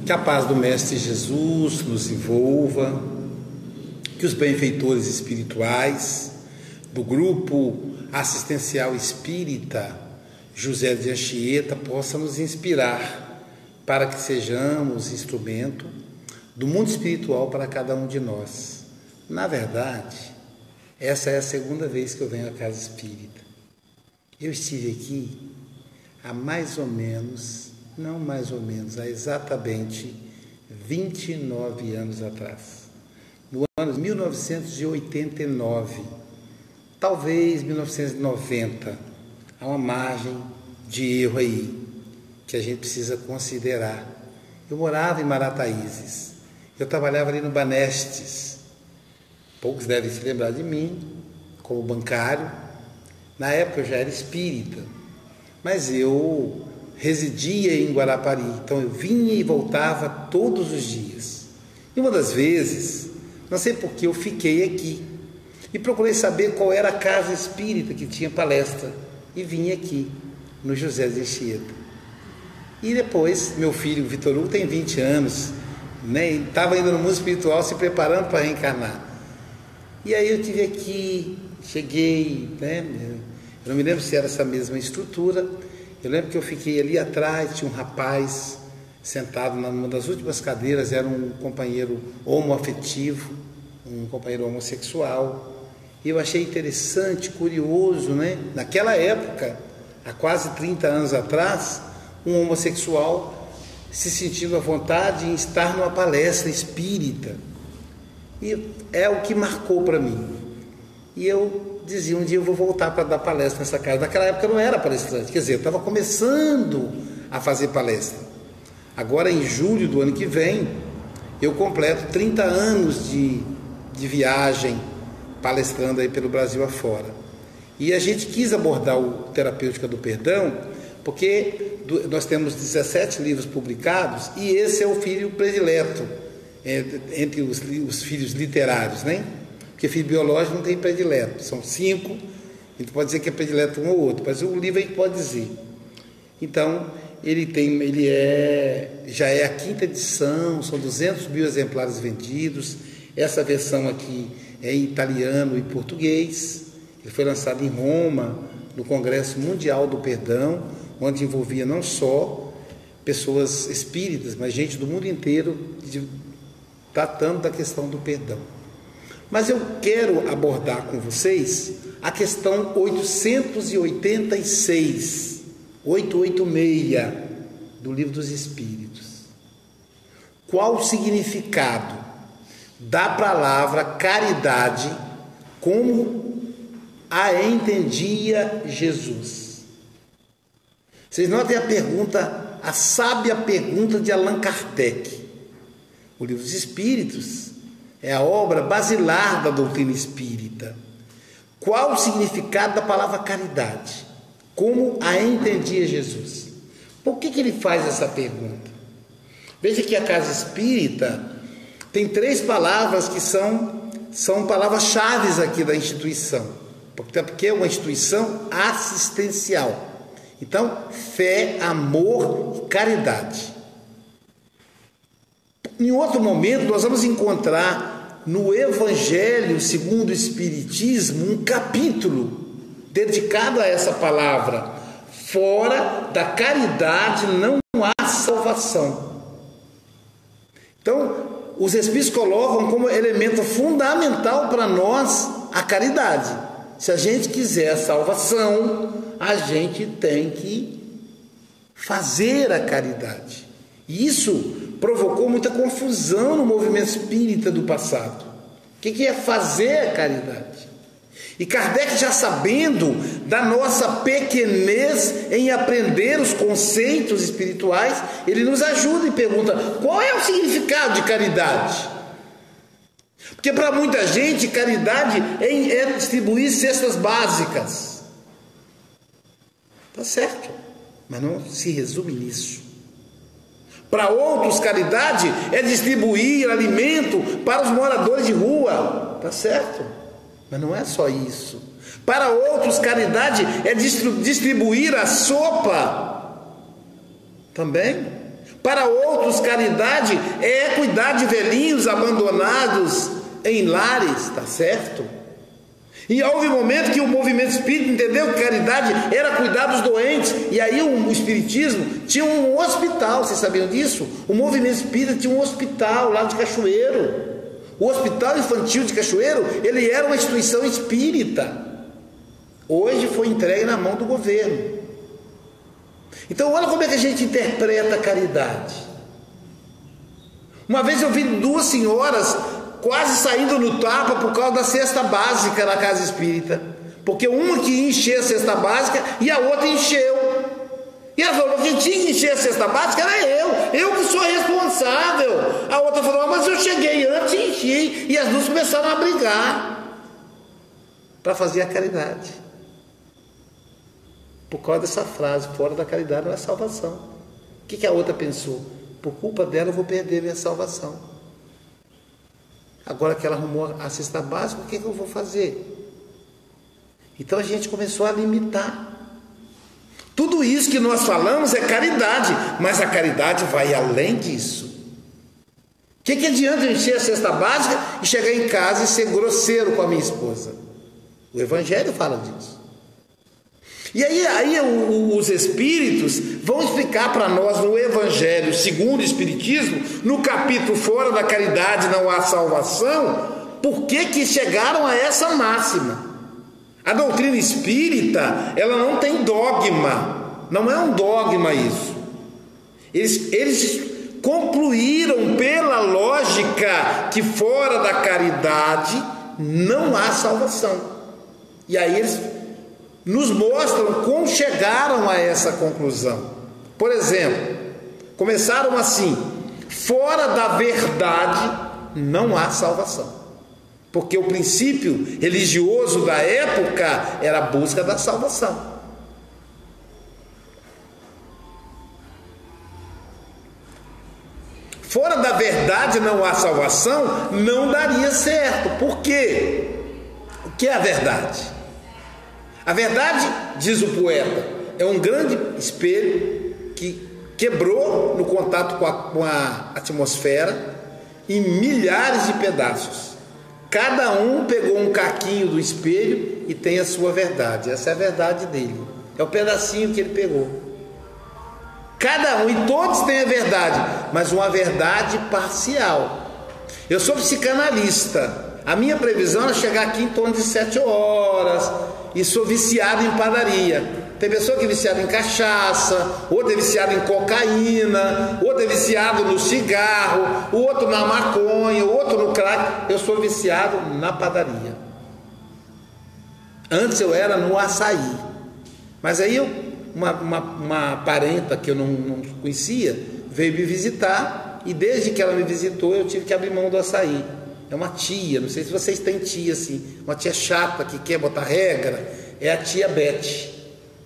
Que a paz do Mestre Jesus nos envolva, que os benfeitores espirituais do grupo assistencial espírita José de Anchieta possam nos inspirar para que sejamos instrumento do mundo espiritual para cada um de nós. Na verdade, essa é a segunda vez que eu venho à Casa Espírita. Eu estive aqui há mais ou menos, não mais ou menos, há exatamente 29 anos atrás. No ano de 1989, talvez 1990, há uma margem de erro aí, que a gente precisa considerar. Eu morava em Marataízes, eu trabalhava ali no Banestes, poucos devem se lembrar de mim, como bancário. Na época eu já era espírita, mas eu residia em Guarapari, então eu vinha e voltava todos os dias. E uma das vezes, não sei por que, eu fiquei aqui e procurei saber qual era a casa espírita que tinha palestra e vim aqui, no José de Anchieta. E depois, meu filho, Vitor Hugo, tem 20 anos, né? Estava ainda no mundo espiritual se preparando para reencarnar. E aí eu estive aqui, cheguei, né? Eu não me lembro se era essa mesma estrutura. Eu lembro que eu fiquei ali atrás, tinha um rapaz sentado numa das últimas cadeiras, era um companheiro homoafetivo, um companheiro homossexual. E eu achei interessante, curioso, né? Naquela época, há quase 30 anos atrás, um homossexual se sentindo à vontade em estar numa palestra espírita. E é o que marcou para mim. E eu dizia, um dia eu vou voltar para dar palestra nessa casa. Naquela época eu não era palestrante, quer dizer, eu estava começando a fazer palestra. Agora, em julho do ano que vem, eu completo 30 anos de viagem, palestrando aí pelo Brasil afora. E a gente quis abordar o Terapêutica do Perdão, porque nós temos 17 livros publicados, e esse é o filho predileto entre os filhos literários, né? Porque filho biológico não tem predileto, são 5, a gente pode dizer que é predileto um ou outro, mas o livro a gente pode dizer. Então, já é a 5ª edição, são 200 mil exemplares vendidos. Essa versão aqui é em italiano e português. Ele foi lançado em Roma, no Congresso Mundial do Perdão, onde envolvia não só pessoas espíritas, mas gente do mundo inteiro tratando da questão do perdão. Mas eu quero abordar com vocês a questão 886, 886 do Livro dos Espíritos. Qual o significado da palavra caridade como a entendia Jesus? Vocês notem a pergunta, a sábia pergunta de Allan Kardec. O Livro dos Espíritos é a obra basilar da doutrina espírita. Qual o significado da palavra caridade? Como a entendia Jesus? Por que ele faz essa pergunta? Veja que a Casa Espírita tem 3 palavras que são palavras-chave aqui da instituição, porque é uma instituição assistencial. Então, fé, amor e caridade. Em outro momento, nós vamos encontrar no Evangelho segundo o Espiritismo um capítulo dedicado a essa palavra. Fora da caridade não há salvação. Então, os Espíritos colocam como elemento fundamental para nós a caridade. Se a gente quiser a salvação, a gente tem que fazer a caridade. E isso provocou muita confusão no movimento espírita do passado. O que é fazer a caridade? E Kardec, já sabendo da nossa pequenez em aprender os conceitos espirituais, ele nos ajuda e pergunta: qual é o significado de caridade? Porque para muita gente, caridade é distribuir cestas básicas. Tá certo, mas não se resume nisso. Para outros, caridade é distribuir alimento para os moradores de rua. Tá certo, mas não é só isso. Para outros, caridade é distribuir a sopa. Também. Para outros, caridade é cuidar de velhinhos abandonados em lares, tá certo? E houve um momento que o movimento espírita entendeu que caridade era cuidar dos doentes, e aí o espiritismo tinha um hospital, vocês sabiam disso? O movimento espírita tinha um hospital lá de Cachoeiro. O Hospital Infantil de Cachoeiro, ele era uma instituição espírita. Hoje foi entregue na mão do governo. Então olha como é que a gente interpreta a caridade. Uma vez eu vi duas senhoras quase saindo no tapa por causa da cesta básica na casa espírita, porque uma que ia encher a cesta básica e a outra encheu. E ela falou: quem tinha que encher a cesta básica era eu que sou responsável. A outra falou: mas eu cheguei antes e enchi. E as duas começaram a brigar para fazer a caridade, por causa dessa frase: fora da caridade não é salvação. O que a outra pensou? Por culpa dela eu vou perder minha salvação. Agora que ela arrumou a cesta básica, o que eu vou fazer? Então a gente começou a limitar. Tudo isso que nós falamos é caridade, mas a caridade vai além disso. O que adianta eu encher a cesta básica e chegar em casa e ser grosseiro com a minha esposa? O Evangelho fala disso. E aí os Espíritos vão explicar para nós no Evangelho, segundo o Espiritismo, no capítulo Fora da Caridade não há salvação, por que chegaram a essa máxima. A doutrina espírita, ela não tem dogma, não é um dogma isso. Eles concluíram pela lógica que fora da caridade não há salvação. E aí eles nos mostram como chegaram a essa conclusão. Por exemplo, começaram assim: fora da verdade não há salvação. Porque o princípio religioso da época era a busca da salvação. Fora da verdade não há salvação, não daria certo. Por quê? O que é a verdade? A verdade, diz o poeta, é um grande espelho que quebrou no contato com a atmosfera em milhares de pedaços. Cada um pegou um caquinho do espelho e tem a sua verdade. Essa é a verdade dele. É o pedacinho que ele pegou. Cada um, e todos têm a verdade, mas uma verdade parcial. Eu sou psicanalista. A minha previsão é chegar aqui em torno de 7 horas. E sou viciado em padaria. Tem pessoa que é viciada em cachaça, outro é viciado em cocaína, outro é viciado no cigarro, o outro na maconha, o outro no crack. Eu sou viciado na padaria. Antes eu era no açaí. Mas aí uma parenta que eu não conhecia veio me visitar, e desde que ela me visitou eu tive que abrir mão do açaí. É uma tia, não sei se vocês têm tia assim, uma tia chata que quer botar regra, é a tia Beth.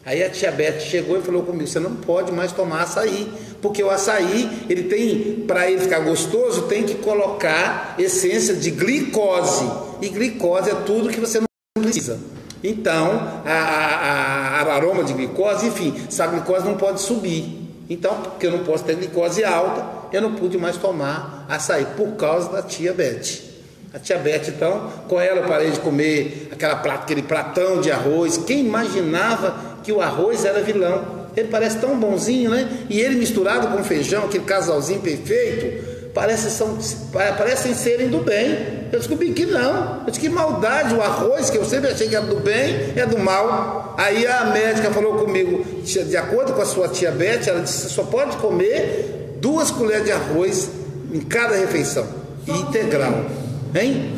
Aí a tia Beth chegou e falou comigo: você não pode mais tomar açaí, porque o açaí, ele tem, para ele ficar gostoso, tem que colocar essência de glicose, e glicose é tudo que você não precisa. Então, a aroma de glicose, enfim, essa glicose não pode subir. Então, porque eu não posso ter glicose alta, eu não pude mais tomar açaí, por causa da tia Beth. A tia Beth, então, com ela eu parei de comer aquele pratão de arroz. Quem imaginava que o arroz era vilão? Ele parece tão bonzinho, né? E ele misturado com feijão, aquele casalzinho perfeito, parecem serem do bem. Eu descobri que não. Eu disse: que maldade, o arroz, que eu sempre achei que era do bem, é do mal. Aí a médica falou comigo: de acordo com a sua tia Beth, ela disse: você só pode comer 2 colheres de arroz em cada refeição, integral. Hein?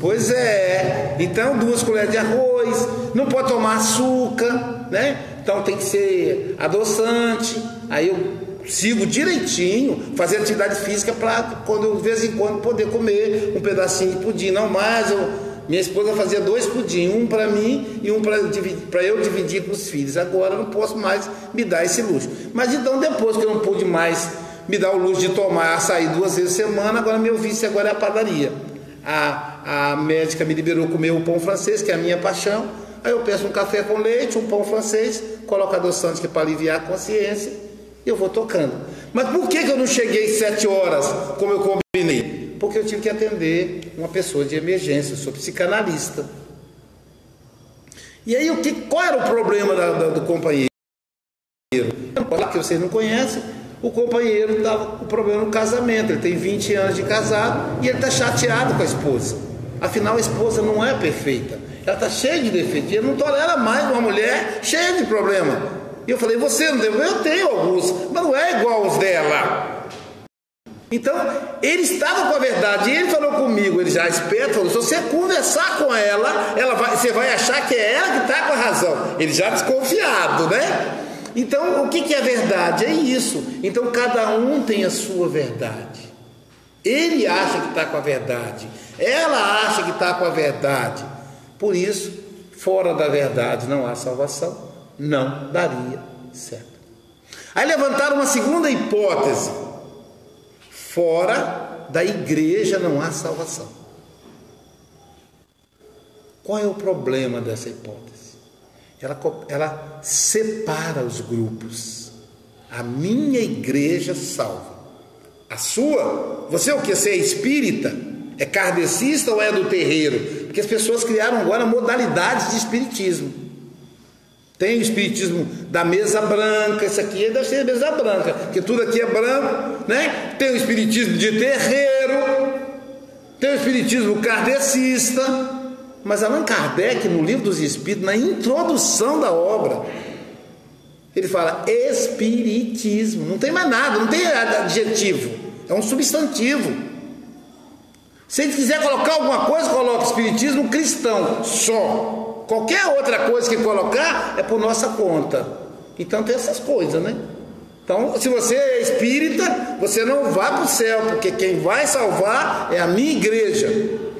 Pois é. Então 2 colheres de arroz, não pode tomar açúcar, né? Então tem que ser adoçante. Aí eu sigo direitinho, fazer atividade física para quando eu, de vez em quando, poder comer um pedacinho de pudim. Não mais, minha esposa fazia 2 pudim, um para mim e um para eu dividir com os filhos. Agora eu não posso mais me dar esse luxo. Mas então, depois que eu não pude mais me dar o luxo de tomar açaí 2 vezes por semana, agora meu vício agora é a padaria. A médica me liberou comer o pão francês, que é a minha paixão. Aí eu peço um café com leite, um pão francês, coloco adoçante, que é para aliviar a consciência, eu vou tocando. Mas por que eu não cheguei 7 horas, como eu combinei? Porque eu tive que atender uma pessoa de emergência, eu sou psicanalista. E aí, qual era o problema do companheiro? Que vocês não conhecem, o companheiro estava com problema no casamento, ele tem 20 anos de casado e ele está chateado com a esposa. Afinal, a esposa não é perfeita, ela está cheia de defeitos, ele não tolera mais uma mulher cheia de problema. E eu falei, você não deve? Eu tenho alguns, mas não é igual os dela. Então, ele estava com a verdade, e ele falou comigo, ele já esperto, falou, se você conversar com ela, você vai achar que é ela que está com a razão. Ele já desconfiado, né? Então, o que é verdade? É isso. Então, cada um tem a sua verdade. Ele acha que está com a verdade, ela acha que está com a verdade. Por isso, fora da verdade não há salvação, não daria certo. Aí levantaram uma segunda hipótese: fora da igreja não há salvação. Qual é o problema dessa hipótese? Ela separa os grupos. A minha igreja salva. A sua? Você é o que? Você é espírita? É kardecista ou é do terreiro? Porque as pessoas criaram agora modalidades de espiritismo. Tem o espiritismo da mesa branca, isso aqui deve ser mesa branca, porque tudo aqui é branco, né? Tem o espiritismo de terreiro, tem o espiritismo kardecista. Mas Allan Kardec, no Livro dos Espíritos, na introdução da obra, ele fala espiritismo, não tem mais nada, não tem adjetivo, é um substantivo. Se ele quiser colocar alguma coisa, coloca espiritismo cristão, só. Qualquer outra coisa que colocar é por nossa conta. Então tem essas coisas, né? Então, se você é espírita, você não vai para o céu, porque quem vai salvar é a minha igreja.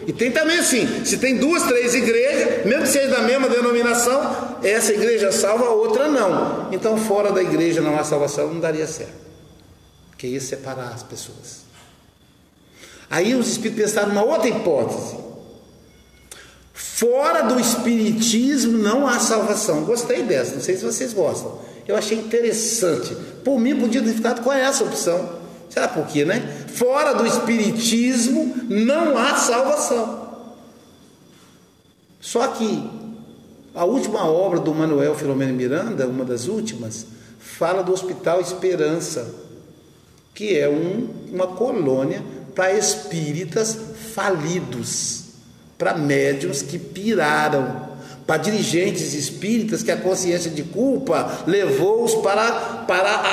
E tem também assim, se tem 2, 3 igrejas, mesmo que seja da mesma denominação, essa igreja salva, a outra não. Então, fora da igreja não há salvação, não daria certo, porque ia separar as pessoas. Aí os espíritos pensaram numa outra hipótese: fora do espiritismo não há salvação. Gostei dessa, não sei se vocês gostam, eu achei interessante. Por mim podia ter ficado com essa opção. Será por quê, né? Fora do espiritismo não há salvação. Só que a última obra do Manuel Filomeno Miranda, uma das últimas, fala do Hospital Esperança, que é uma colônia para espíritas falidos, para médiuns que piraram, para dirigentes espíritas que a consciência de culpa levou-os para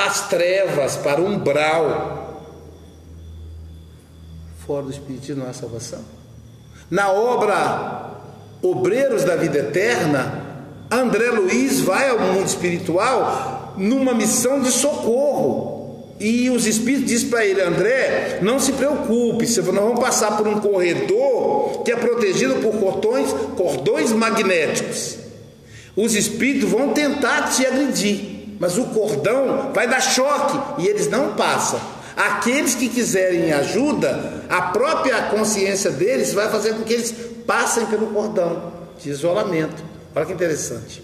as trevas, para o umbral. Fora do espiritismo não há salvação. Na obra Obreiros da Vida Eterna, André Luiz vai ao mundo espiritual numa missão de socorro, e os espíritos dizem para ele: André, não se preocupe, nós vamos passar por um corredor que é protegido por cordões magnéticos. Os espíritos vão tentar te agredir, mas o cordão vai dar choque e eles não passam. Aqueles que quiserem ajuda, a própria consciência deles vai fazer com que eles passem pelo cordão de isolamento. Olha que interessante.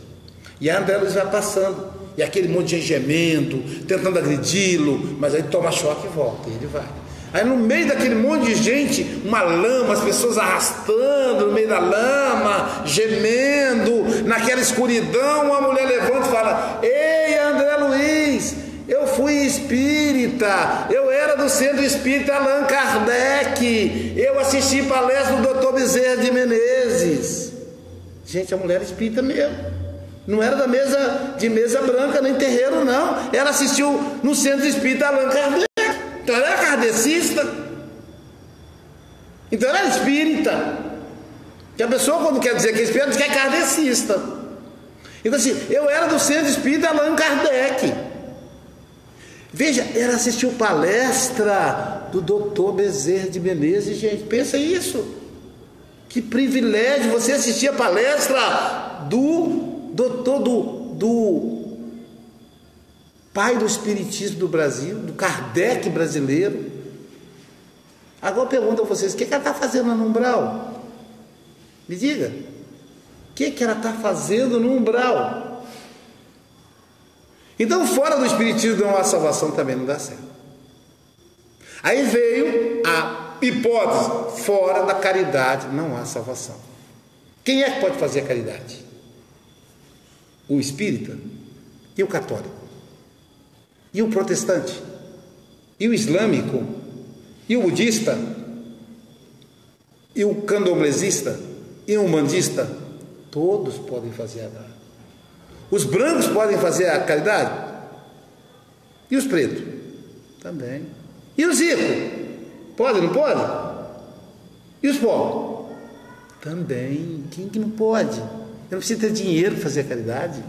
E a André Luiz vai passando, e aquele monte de gente gemendo, tentando agredi-lo, mas aí toma choque e volta, e ele vai. Aí no meio daquele monte de gente, uma lama, as pessoas arrastando no meio da lama, gemendo, naquela escuridão, uma mulher levanta e fala: ei, André Luiz, eu fui espírita, eu era do Centro Espírita Allan Kardec, eu assisti palestra do Dr. Bezerra de Menezes. Gente, a mulher era espírita mesmo, não era da mesa branca nem terreiro não, ela assistiu no Centro Espírita Allan Kardec, então ela era kardecista, então ela era espírita. Que a pessoa, quando quer dizer que é espírita, diz que é kardecista. Então assim, eu era do Centro Espírita Allan Kardec. Veja, ela assistiu palestra do Dr. Bezerra de Menezes, gente, pensa isso. Que privilégio você assistir a palestra do pai do espiritismo do Brasil, do Kardec brasileiro. Agora eu pergunto a vocês, o que ela está fazendo no umbral? Me diga, o que ela está fazendo no umbral? Então, fora do espiritismo não há salvação, também não dá certo. Aí veio a hipótese: fora da caridade não há salvação. Quem é que pode fazer a caridade? O espírita e o católico, e o protestante, e o islâmico, e o budista, e o candomblessista, e o umbandista. Todos podem fazer a caridade. Os brancos podem fazer a caridade? E os pretos? Também. E os ricos? Pode, não pode? E os pobres? Também. Quem que não pode? Eu não preciso ter dinheiro para fazer a caridade.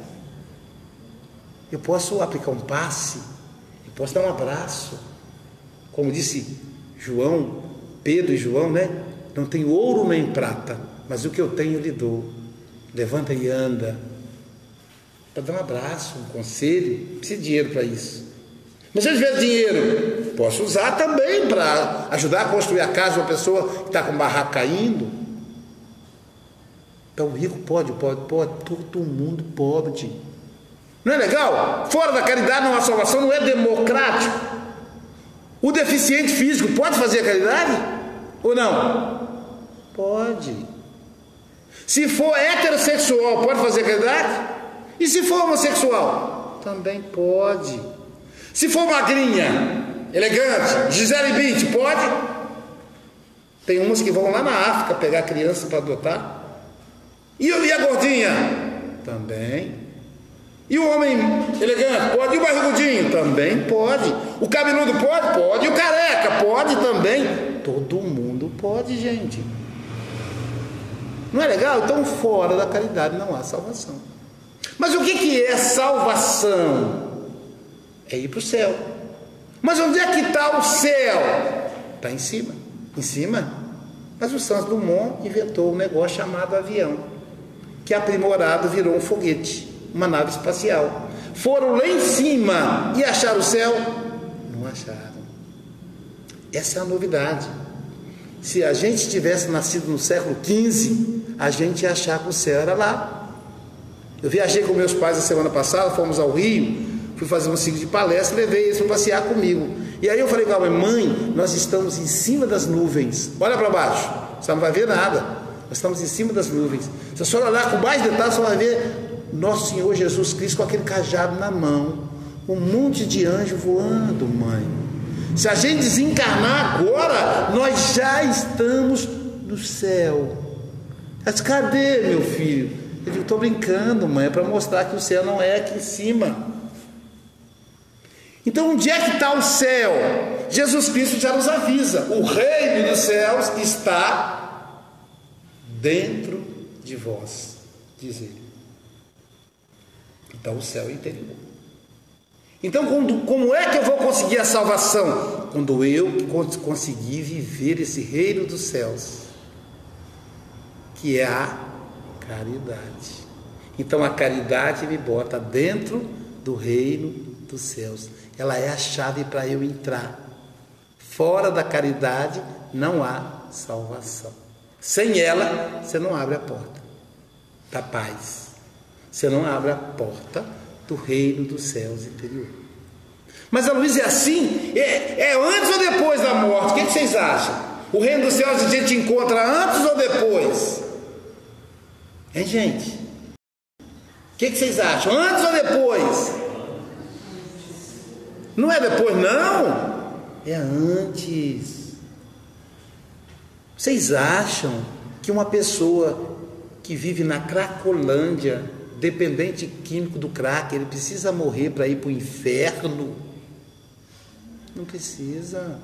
Eu posso aplicar um passe, eu posso dar um abraço. Como disse João, Pedro e João, né? Não tenho ouro nem prata, mas o que eu tenho eu lhe dou. Levanta e anda. Para dar um abraço, um conselho, não precisa de dinheiro para isso. Mas se eu tiver dinheiro, posso usar também para ajudar a construir a casa de uma pessoa que está com o barraco caindo. Então o rico pode, todo mundo pode. Não é legal? Fora da caridade não há salvação, não é democrático. O deficiente físico pode fazer a caridade? Ou não? Pode. Se for heterossexual, pode fazer a caridade? E se for homossexual? Também pode. Se for magrinha, elegante, Gisele Bündchen, pode? Tem umas que vão lá na África pegar criança para adotar. E a gordinha? Também. E o homem elegante? Pode. E o barrigudinho? Também pode. O cabeludo pode? Pode. E o careca? Pode também. Todo mundo pode, gente. Não é legal? Então, fora da caridade não há salvação. Mas o que é salvação? É ir para o céu. Mas onde é que está o céu? Está em cima. Em cima? Mas o Santos Dumont inventou um negócio chamado avião, que aprimorado virou um foguete, uma nave espacial. Foram lá em cima e acharam o céu? Não acharam. Essa é a novidade. Se a gente tivesse nascido no século XV, a gente ia achar que o céu era lá. Eu viajei com meus pais a semana passada, fomos ao Rio, fui fazer um ciclo de palestra, levei eles para passear comigo. E aí eu falei com a mãe, nós estamos em cima das nuvens. Olha para baixo, você não vai ver nada. Nós estamos em cima das nuvens. Se a senhora olhar com mais detalhes, você vai ver nosso Senhor Jesus Cristo com aquele cajado na mão, um monte de anjo voando, mãe. Se a gente desencarnar agora, nós já estamos no céu. Mas cadê, meu filho? Eu digo, estou brincando, mãe, é para mostrar que o céu não é aqui em cima. Então, onde é que está o céu? Jesus Cristo já nos avisa: o reino dos céus está dentro de vós, diz ele. Então, o céu é interior. Então, como é que eu vou conseguir a salvação? Quando eu conseguir viver esse reino dos céus, que é a caridade. Então a caridade me bota dentro do reino dos céus. Ela é a chave para eu entrar. Fora da caridade não há salvação. Sem ela, você não abre a porta da paz. Você não abre a porta do reino dos céus interior. Mas a Luísa, é assim? É antes ou depois da morte? O que vocês acham? O reino dos céus a gente encontra antes ou depois? Hein, gente? O que vocês acham? Antes ou depois? Não é depois, não. É antes. Vocês acham que uma pessoa que vive na Cracolândia, dependente químico do crack, ele precisa morrer para ir para o inferno? Não precisa.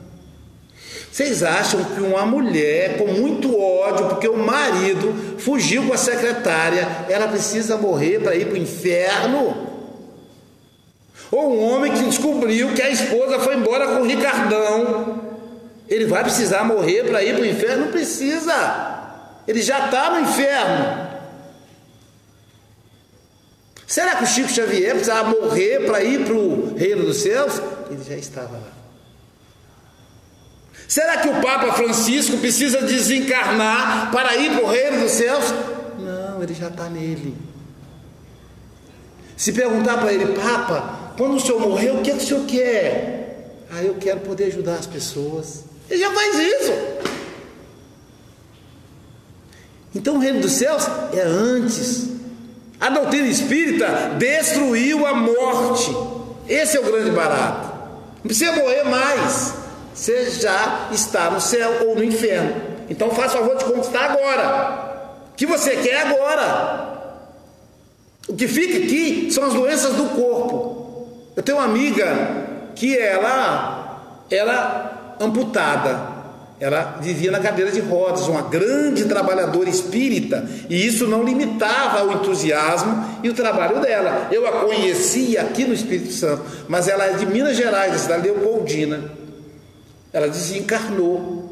Vocês acham que uma mulher com muito ódio, porque o marido fugiu com a secretária, ela precisa morrer para ir para o inferno? Ou um homem que descobriu que a esposa foi embora com o Ricardão, ele vai precisar morrer para ir para o inferno? Não precisa. Ele já está no inferno. Será que o Chico Xavier precisava morrer para ir para o reino dos céus? Ele já estava lá. Será que o Papa Francisco precisa desencarnar para ir para o reino dos céus? Não, ele já está nele. Se perguntar para ele: Papa, quando o senhor morreu, o que, é que o senhor quer? Ah, eu quero poder ajudar as pessoas. Ele já faz isso. Então o reino dos céus é antes. A doutrina espírita destruiu a morte. Esse é o grande barato. Não precisa morrer mais. Você já está no céu ou no inferno. Então faça o favor de conquistar agora. O que você quer agora. O que fica aqui são as doenças do corpo. Eu tenho uma amiga que ela era amputada. Ela vivia na cadeira de rodas, uma grande trabalhadora espírita, e isso não limitava o entusiasmo e o trabalho dela. Eu a conhecia aqui no Espírito Santo, mas ela é de Minas Gerais, da cidade de Leopoldina. Ela desencarnou.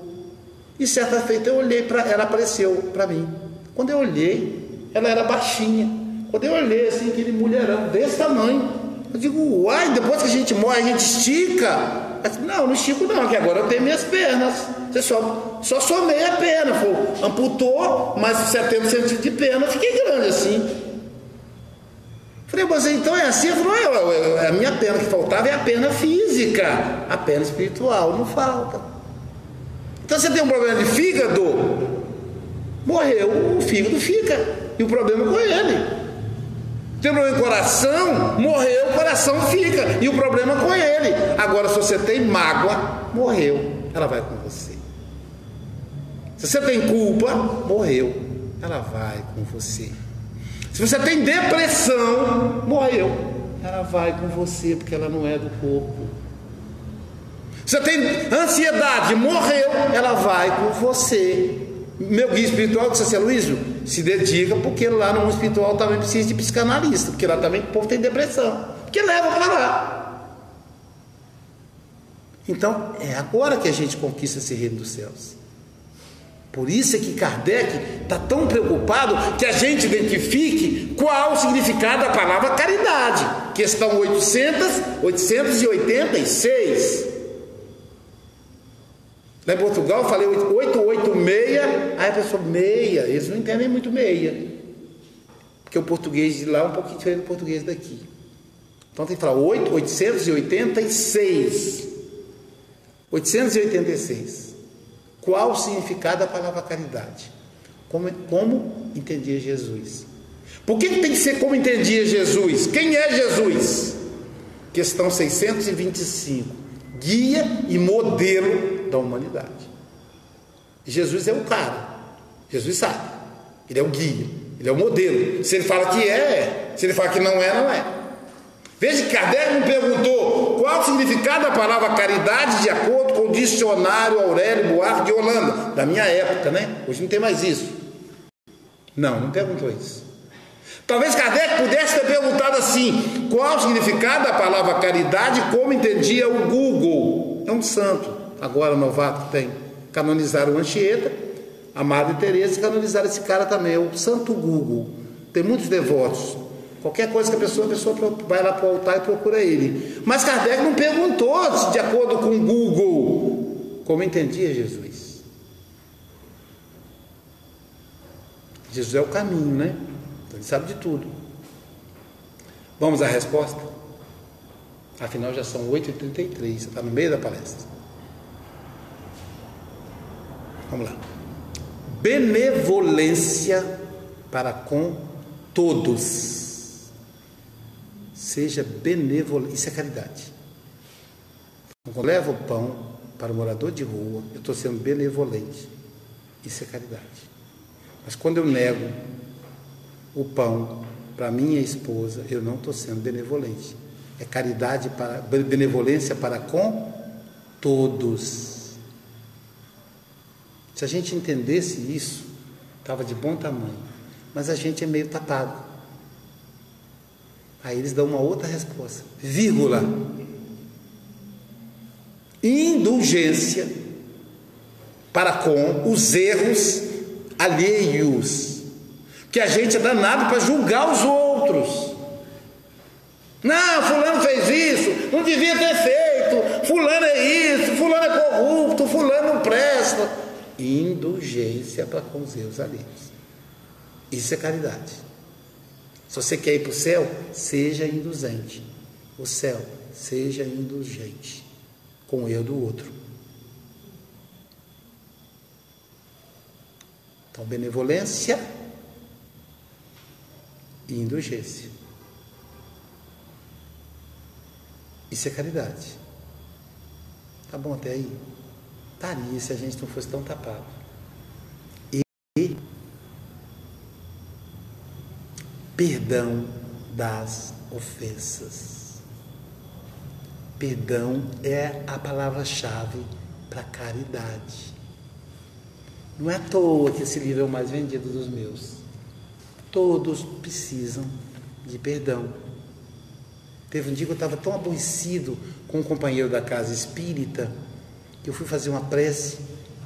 E certa feita eu olhei para ela, apareceu para mim. Quando eu olhei, ela era baixinha. Quando eu olhei assim, aquele mulherão desse tamanho, eu digo, uai, depois que a gente morre, a gente estica. Não, não estico não, que agora eu tenho minhas pernas. Você só somei a perna. Amputou, mas 70 centímetros de perna, eu fiquei grande assim. Falei, mas então é assim? Ele falou, a minha perna que faltava é a perna física. A perna espiritual não falta. Então você tem um problema de fígado, morreu, o fígado fica. E o problema com ele. Tem problema em coração, morreu, o coração fica. E o problema com ele. Agora, se você tem mágoa, morreu, ela vai com você. Se você tem culpa, morreu, ela vai com você. Se você tem depressão, morreu, ela vai com você, porque ela não é do corpo. Se você tem ansiedade, morreu, ela vai com você. Meu guia espiritual disse assim, Luísio, se dedica, porque lá no mundo espiritual também precisa de psicanalista, porque lá também o povo tem depressão, porque leva para lá. Então é agora que a gente conquista esse reino dos céus. Por isso é que Kardec está tão preocupado que a gente identifique qual o significado da palavra caridade. Questão 886. Lá em Portugal eu falei 886, aí a pessoa meia, eles não entendem muito meia, porque o português de lá é um pouquinho diferente do português daqui. Então tem que falar 886. 886. Qual o significado da palavra caridade? Como entendia Jesus? Por que tem que ser como entendia Jesus? Quem é Jesus? Questão 625. Guia e modelo da humanidade. Jesus é o cara. Jesus sabe. Ele é o guia. Ele é o modelo. Se ele fala que é. Se ele fala que não é, não é. Veja que Kardec me perguntou qual o significado da palavra caridade de acordo com o dicionário Aurélio Buarque de Holanda, da minha época, né? Hoje não tem mais isso. Não perguntou isso. Talvez Kardec pudesse ter perguntado assim, qual o significado da palavra caridade, como entendia o Google. É um santo, agora novato que tem. Canonizaram o Anchieta, a Madre Teresa, canonizaram esse cara também, é o Santo Google. Tem muitos devotos. Qualquer coisa que a pessoa vai lá para o altar e procura ele. Mas Kardec não perguntou, de acordo com o Google, como entendia Jesus. Jesus é o caminho, né? Então ele sabe de tudo. Vamos à resposta? Afinal já são 8h33, você está no meio da palestra. Vamos lá. Benevolência para com todos. Seja benevolente. Isso é caridade. Quando eu levo o pão para o morador de rua, eu estou sendo benevolente. Isso é caridade. Mas quando eu nego o pão para minha esposa, eu não estou sendo benevolente. É caridade para benevolência para com todos. Se a gente entendesse isso, estava de bom tamanho. Mas a gente é meio tapado. Aí eles dão uma outra resposta. Vírgula. Indulgência para com os erros alheios. Porque a gente é danado para julgar os outros. Não, fulano fez isso, não devia ter feito, fulano é isso, fulano é corrupto, fulano não presta. Indulgência para com os erros alheios. Isso é caridade. Se você quer ir para o céu, seja indulgente. o céu, seja indulgente com o erro do outro. Então, benevolência e indulgência. Isso é caridade. Tá bom até aí? Estaria se a gente não fosse tão tapado. E perdão das ofensas. Perdão é a palavra-chave para caridade. Não é à toa que esse livro é o mais vendido dos meus. Todos precisam de perdão. Teve um dia que eu estava tão aborrecido com um companheiro da casa espírita, que eu fui fazer uma prece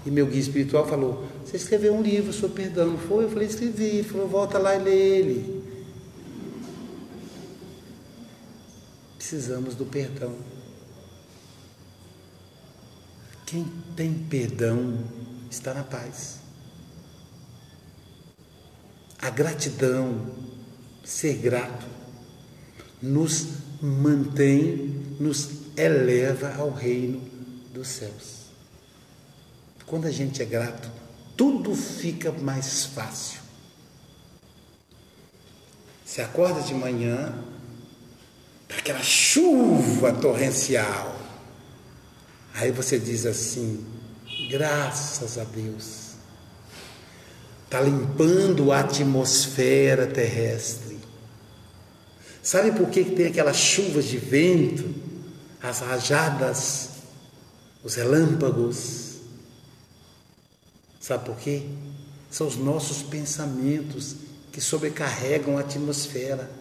e meu guia espiritual falou: você escreveu um livro sobre perdão, não foi? Eu falei: escrevi. Ele falou: volta lá e lê ele. Precisamos do perdão. Quem tem perdão está na paz. A gratidão, ser grato, nos mantém, nos eleva ao reino dos céus. Quando a gente é grato, tudo fica mais fácil. Você acorda de manhã, tá aquela chuva torrencial. Aí você diz assim: graças a Deus, está limpando a atmosfera terrestre. Sabe por que tem aquelas chuvas de vento, as rajadas, os relâmpagos? Sabe por quê? São os nossos pensamentos que sobrecarregam a atmosfera.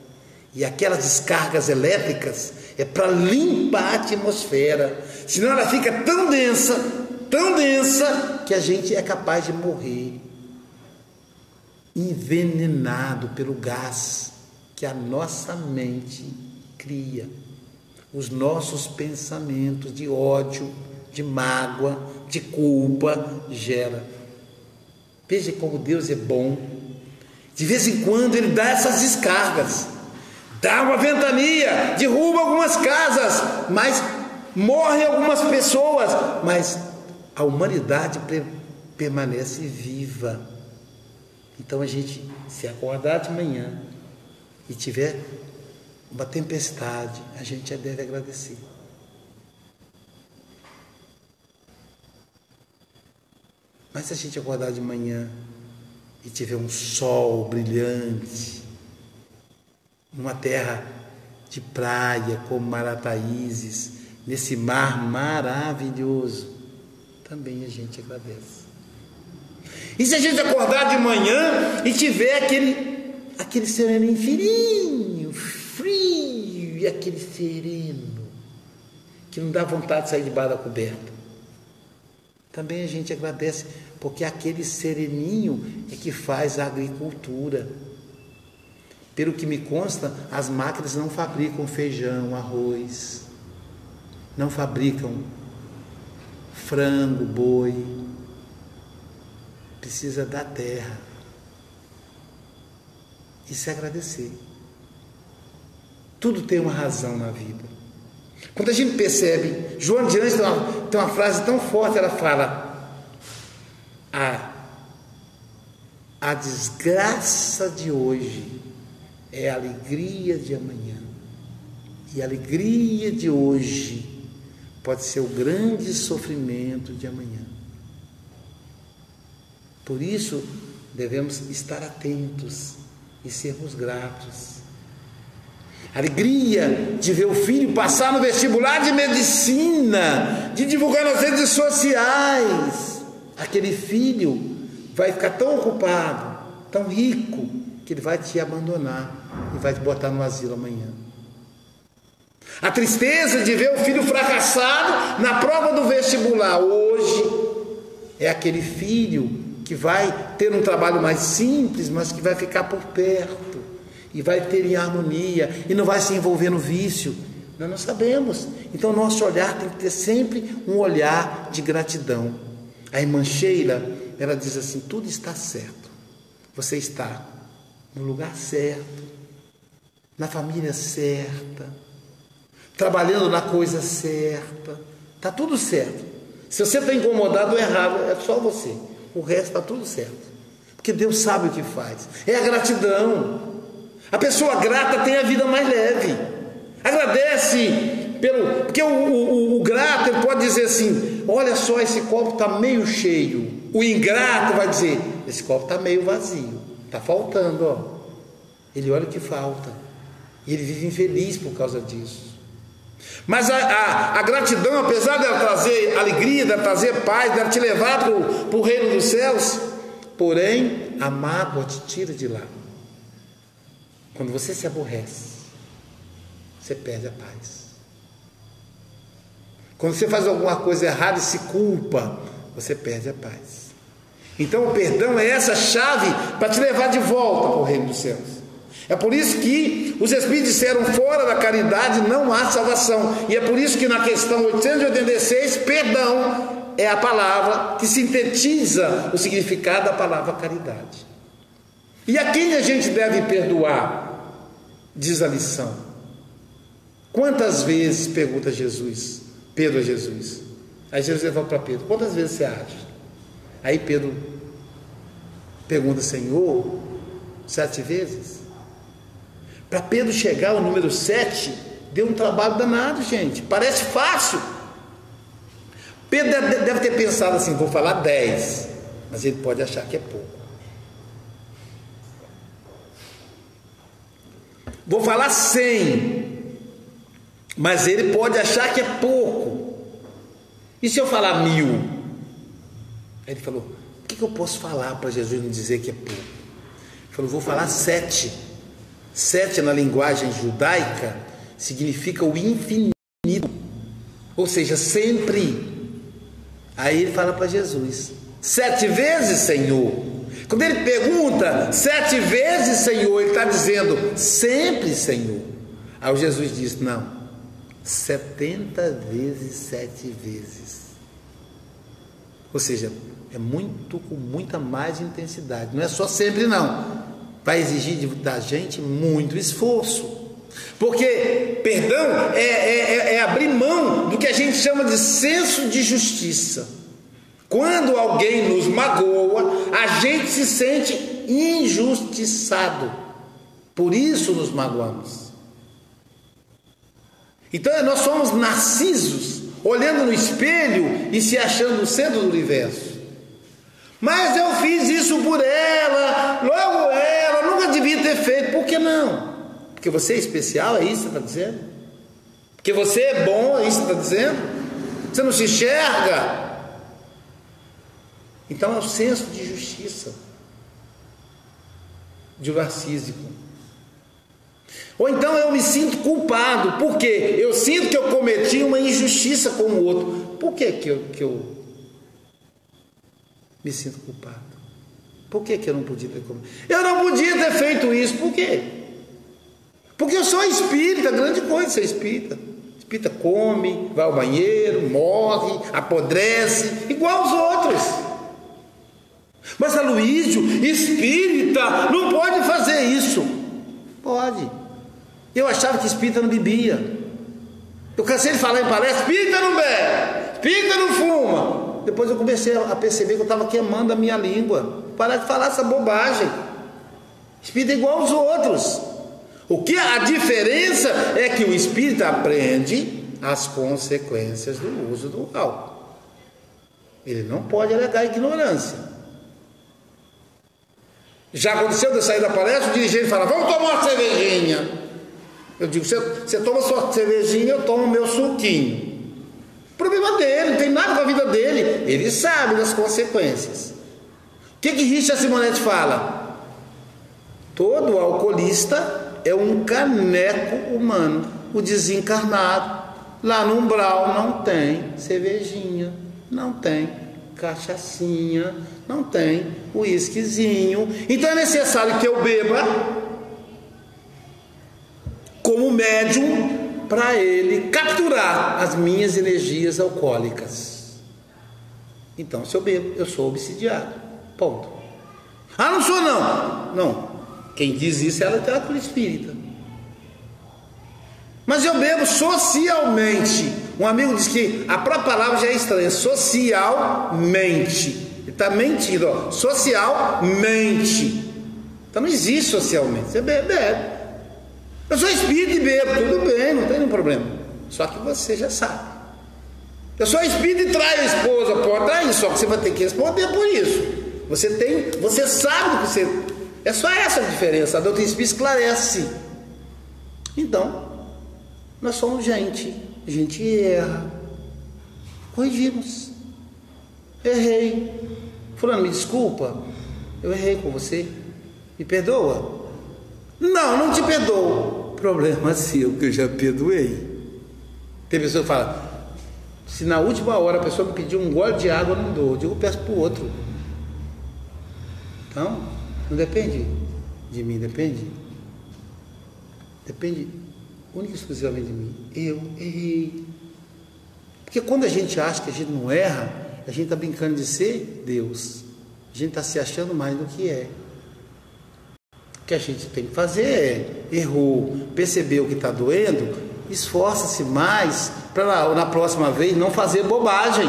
E aquelas descargas elétricas é para limpar a atmosfera. Senão ela fica tão densa, que a gente é capaz de morrer envenenado pelo gás que a nossa mente cria. Os nossos pensamentos de ódio, de mágoa, de culpa gera. Veja como Deus é bom. De vez em quando Ele dá essas descargas. Dá uma ventania, derruba algumas casas, mas morrem algumas pessoas. Mas a humanidade permanece viva. Então a gente, se acordar de manhã e tiver uma tempestade, a gente já deve agradecer. Mas se a gente acordar de manhã e tiver um sol brilhante, numa terra de praia como Marataízes, nesse mar maravilhoso, também a gente agradece. E se a gente acordar de manhã e tiver aquele sereninho fininho, frio, e aquele sereno, que não dá vontade de sair debaixo da coberta, também a gente agradece, porque aquele sereninho é que faz a agricultura. Pelo que me consta, as máquinas não fabricam feijão, arroz, não fabricam frango, boi. Precisa da terra. E se agradecer. Tudo tem uma razão na vida. Quando a gente percebe, Joana de Anjos tem uma frase tão forte, ela fala: a desgraça de hoje é a alegria de amanhã. E a alegria de hoje pode ser o grande sofrimento de amanhã. Por isso, devemos estar atentos e sermos gratos. A alegria de ver o filho passar no vestibular de medicina, de divulgar nas redes sociais. Aquele filho vai ficar tão ocupado, tão rico, que ele vai te abandonar e vai te botar no asilo amanhã. A tristeza de ver o filho fracassado na prova do vestibular hoje é aquele filho que vai ter um trabalho mais simples, mas que vai ficar por perto e vai ter em harmonia e não vai se envolver no vício. Nós não sabemos. Então nosso olhar tem que ter sempre um olhar de gratidão. A irmã Sheila, ela diz assim: tudo está certo. Você está no lugar certo, na família certa, trabalhando na coisa certa, está tudo certo. Se você está incomodado ou errado, é só você, o resto está tudo certo, porque Deus sabe o que faz. É a gratidão. A pessoa grata tem a vida mais leve, agradece porque o grato, ele pode dizer assim: olha só, esse copo está meio cheio. O ingrato vai dizer: esse copo está meio vazio, está faltando, ó. Ele olha o que falta e ele vive infeliz por causa disso. Mas a gratidão, apesar dela trazer alegria, dela trazer paz, dela te levar para o reino dos céus, porém a mágoa te tira de lá. Quando você se aborrece, você perde a paz. Quando você faz alguma coisa errada e se culpa, você perde a paz. Então o perdão é essa chave para te levar de volta para o reino dos céus. É por isso que os Espíritos disseram: fora da caridade não há salvação. E é por isso que na questão 886, perdão é a palavra que sintetiza o significado da palavra caridade. E a quem a gente deve perdoar? Diz a lição. Quantas vezes, pergunta Pedro a Jesus. Aí Jesus levou para Pedro: quantas vezes você acha? Aí Pedro pergunta: Senhor, 7 vezes? Para Pedro chegar ao número 7, deu um trabalho danado, gente. Parece fácil. Pedro deve ter pensado assim: vou falar 10, mas ele pode achar que é pouco. Vou falar 100, mas ele pode achar que é pouco. E se eu falar 1000? Aí ele falou: o que eu posso falar para Jesus não dizer que é pouco? Ele falou: vou falar 7. 7 na linguagem judaica significa o infinito, ou seja, sempre. Aí ele fala para Jesus: 7 vezes, Senhor? Quando ele pergunta 7 vezes, Senhor, ele está dizendo sempre, Senhor. Aí Jesus diz: não, 70 vezes 7 vezes. Ou seja, é muito, com muita mais intensidade. Não é só sempre, não. Vai exigir da gente muito esforço. Porque perdão é abrir mão do que a gente chama de senso de justiça. Quando alguém nos magoa, a gente se sente injustiçado. Por isso nos magoamos. Então nós somos narcisos, olhando no espelho e se achando o centro do universo. Mas eu fiz isso por ela, logo ela, nunca devia ter feito. Por que não? Porque você é especial, é isso que você está dizendo? Porque você é bom, é isso que você está dizendo? Você não se enxerga? Então é o senso de justiça de um narcísico. Ou então eu me sinto culpado. Por quê? Eu sinto que eu cometi uma injustiça com o outro. Por que eu me sinto culpado? Por que eu não podia ter cometido? Eu não podia ter feito isso. Por quê? Porque eu sou espírita. Grande coisa ser espírita. Espírita come, vai ao banheiro, morre, apodrece, igual aos outros. Mas Aloísio, espírita, não pode fazer isso. Pode. Eu achava que espírita não bebia. Eu cansei de falar em palestra: espírita não bebe, espírita não fuma. Depois eu comecei a perceber que eu estava queimando a minha língua. Parar de falar essa bobagem. Espírita é igual aos outros. O que a diferença é que o espírita aprende as consequências do uso do álcool. Ele não pode alegar ignorância. Já aconteceu de eu sair da palestra, o dirigente fala: vamos tomar uma cervejinha. Eu digo: você toma sua cervejinha, eu tomo meu suquinho. O problema dele, não tem nada com a vida dele. Ele sabe das consequências. O que Richard Simonetti fala? Todo alcoolista é um caneco humano. O desencarnado, lá no umbral, não tem cervejinha, não tem cachaçinha, não tem uísquezinho. Então é necessário que eu beba como médium para ele capturar as minhas energias alcoólicas. Então, se eu bebo, eu sou obsidiado. Ponto. Ah, não sou não. Não. Quem diz isso é a literatura espírita. Mas eu bebo socialmente. Um amigo disse que a própria palavra já é estranha, socialmente. Ele está mentindo, ó. Socialmente. Então não existe socialmente. Você bebe. Eu sou espírito e bebo, tudo bem, não tem nenhum problema. Só que você já sabe. Eu sou espírito e traio a esposa, pode trair, só que você vai ter que responder por isso. Você sabe que você. É só essa a diferença. A doutrina espírita esclarece. Então, nós somos gente. A gente erra. Corrigimos. Errei. Fulano, me desculpa. Eu errei com você. Me perdoa? Não te perdoo. Problema seu, que eu já perdoei. Tem pessoa que fala: se na última hora a pessoa me pedir um gole de água, eu não dou. Eu digo, eu peço para o outro. Então, não depende de mim, depende única e exclusivamente de mim. Eu errei. Porque quando a gente acha que a gente não erra, a gente está brincando de ser Deus. A gente está se achando mais do que é. O que a gente tem que fazer é: errou, percebeu que está doendo, esforça-se mais para na próxima vez não fazer bobagem.